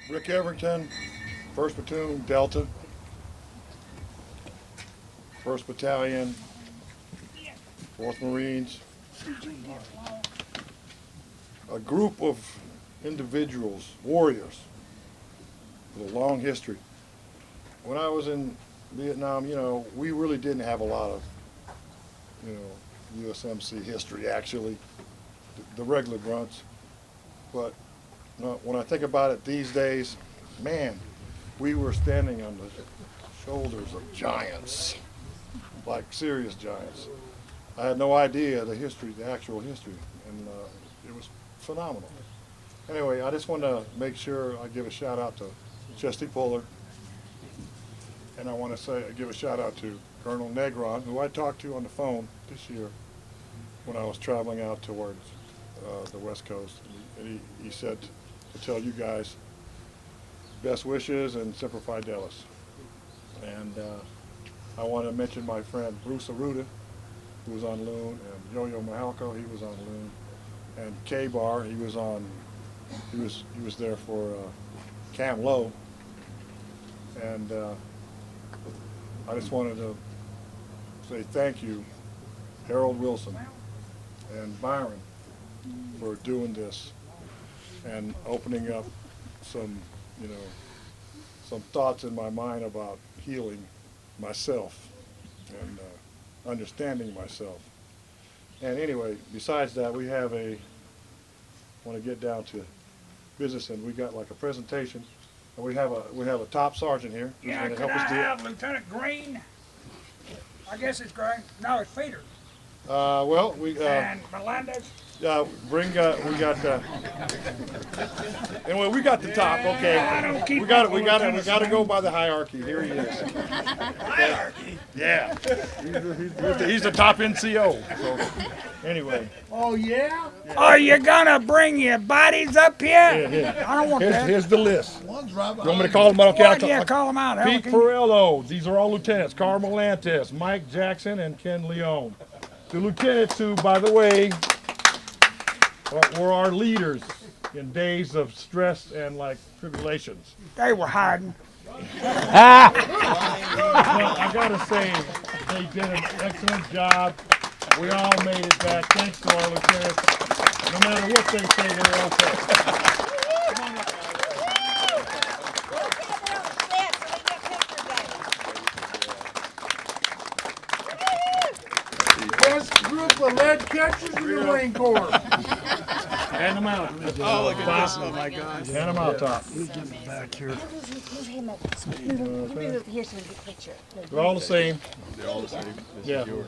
Rick Everington, 1st Platoon, Delta, 1st Battalion, 4th Marines. A group of individuals, warriors, with a long history. When I was in Vietnam, we really didn't have a lot of, USMC history, actually, the regular grunts. But when I think about it these days, man, we were standing on the shoulders of giants, like serious giants. I had no idea the history, the actual history, and it was phenomenal. Anyway, I just want to make sure I give a shout out to Chesty Puller, and I want to give a shout out to Colonel Negron, who I talked to on the phone this year when I was traveling out towards the West Coast. And he said to tell you guys best wishes and Semper Fidelis. And I want to mention my friend Bruce Arruda, who was on Loon, and Yo-Yo Mahalco, he was on Loon, and K-Bar, he was there for Cam Low. And I just wanted to say thank you, Harold Wilson and Byron, for doing this and opening up some thoughts in my mind about healing myself and understanding myself. And anyway, besides that, we have want to get down to business, and we got like a presentation, and we have a top sergeant here who's Yeah, going to could help I us do it. have Lieutenant Green? I guess it's Green. No, it's Peter. Well, we And Marlantes. we got anyway, we got the top. Okay, we got to go by the hierarchy. Here he is. Hierarchy. Yeah, he's the top NCO. So anyway, Oh, yeah? Are you gonna bring your bodies up here? here. I don't want that. Here's the list. You want me to call them out? What? Yeah, call them out. Pete Porrello. These are all lieutenants. Karl Marlantes, Mike Jackson, and Ken Leone. The lieutenants who, by the way, were our leaders in days of stress and tribulations. They were hiding. Well, I gotta say, they did an excellent job. We all made it back. Thanks to our lieutenants. No matter what they say, they're okay. Best group of lead catchers in the Marine Corps. Hand them out. Oh, look at this. Oh, my gosh. Hand them out, top. Move him up. Move him over here so we can get a picture. They're all the same. They're all the same. This Yeah. is yours.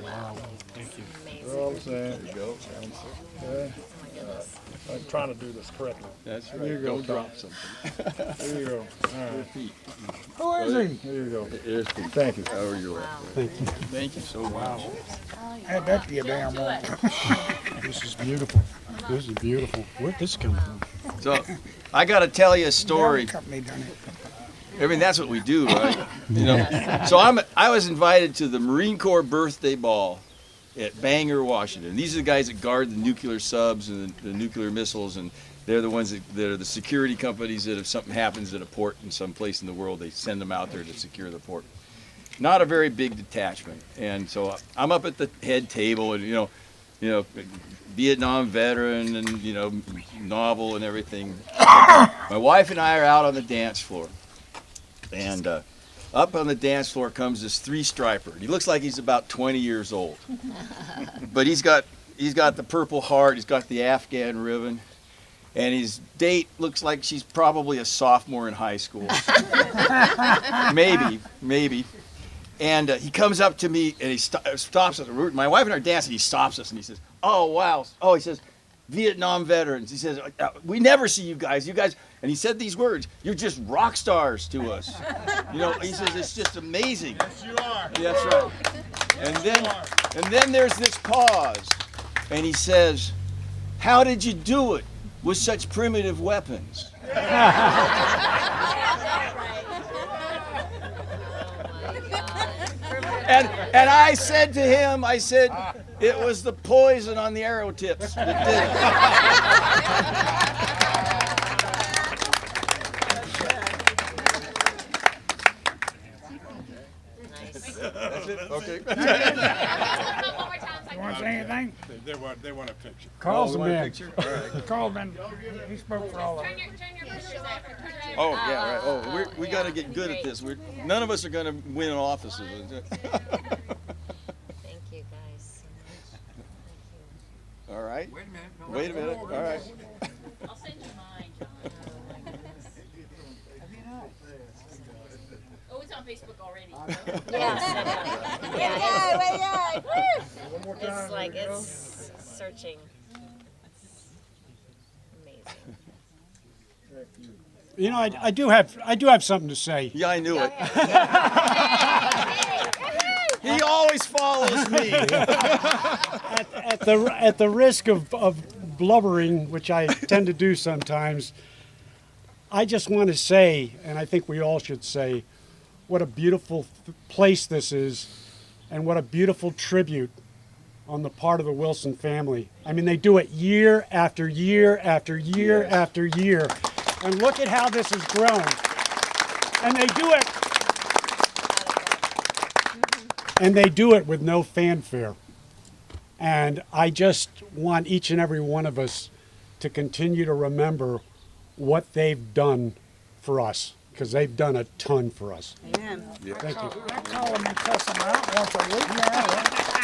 They're all the same. There you go. Okay. I'm trying to do this correctly. That's right. There you go, Don't drop something. There you go. All right. Who is he? There you go. There's Pete. Thank you. Oh, you're welcome. Thank you so much. Hey, that's your damn one. This is beautiful. This is beautiful. Where'd this come from? So, I got to tell you a story. Company done it. I mean, that's what we do, right? So I was invited to the Marine Corps birthday ball at Bangor, Washington. These are the guys that guard the nuclear subs and the nuclear missiles, and they're the ones that are the security companies that if something happens at a port in some place in the world, they send them out there to secure the port. Not a very big detachment, and so I'm up at the head table, and Vietnam veteran, and novel and everything. My wife and I are out on the dance floor, and up on the dance floor comes this three-striper. He looks like he's about 20 years old, but he's got the Purple Heart, he's got the Afghan ribbon, and his date looks like she's probably a sophomore in high school. maybe. And he comes up to me and he stops us. My wife and I are dancing. He stops us and he says, "Oh wow!" Oh, he says, "Vietnam veterans." He says, "We never see you guys. And he said these words: "You're just rock stars to us." He says it's just amazing. Yes, you are. That's right. And then there's this pause, and he says, "How did you do it with such primitive weapons?" And I said to him, it was the poison on the arrow tips that did it. Okay. You want to say anything? They want a picture. Carl's the Want a man. picture? All right. Carl been, he spoke for all of us. Oh, yeah, right. Oh, we got to get good at this. None of us are going to win offices. Thank you guys so much. Thank you. All right. Wait a minute. Wait a minute. All right. I'll send you mine, John. Oh, it's on Facebook already. Yes. Yeah, One more time. It's like, there you go. it's searching. Amazing. You know, I do have something to say. Yeah, I knew it. He always follows me. At the risk of blubbering, which I tend to do sometimes, I just want to say, and I think we all should say, what a beautiful place this is, and what a beautiful tribute on the part of the Wilson family. I mean, they do it year after year after year after year, and look at how this has grown. And they do it with no fanfare. And I just want each and every one of us to continue to remember what they've done for us, because they've done a ton for us. Amen. Thank you. I call him and cuss him out once a week now.